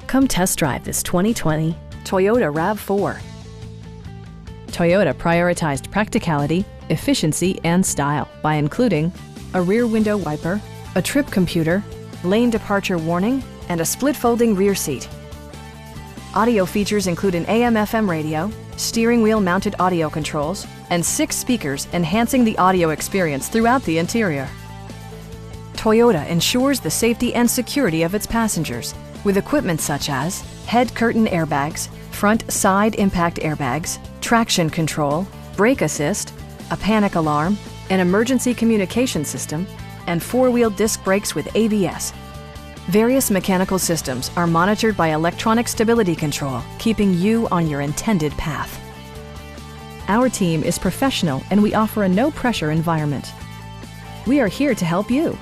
Come test drive this 2020 Toyota RAV4. Toyota prioritized practicality, efficiency, and style by including a rear window wiper, a trip computer, lane departure warning, and a split-folding rear seat. Audio features include an AM/FM radio, steering wheel mounted audio controls, and 6 speakers enhancing the audio experience throughout the interior. Toyota ensures the safety and security of its passengers with equipment such as head curtain airbags, front side impact airbags, traction control, brake assist, a panic alarm, an emergency communication system, and 4-wheel disc brakes with ABS. Various mechanical systems are monitored by electronic stability control, keeping you on your intended path. Our team is professional and we offer a no-pressure environment. We are here to help you.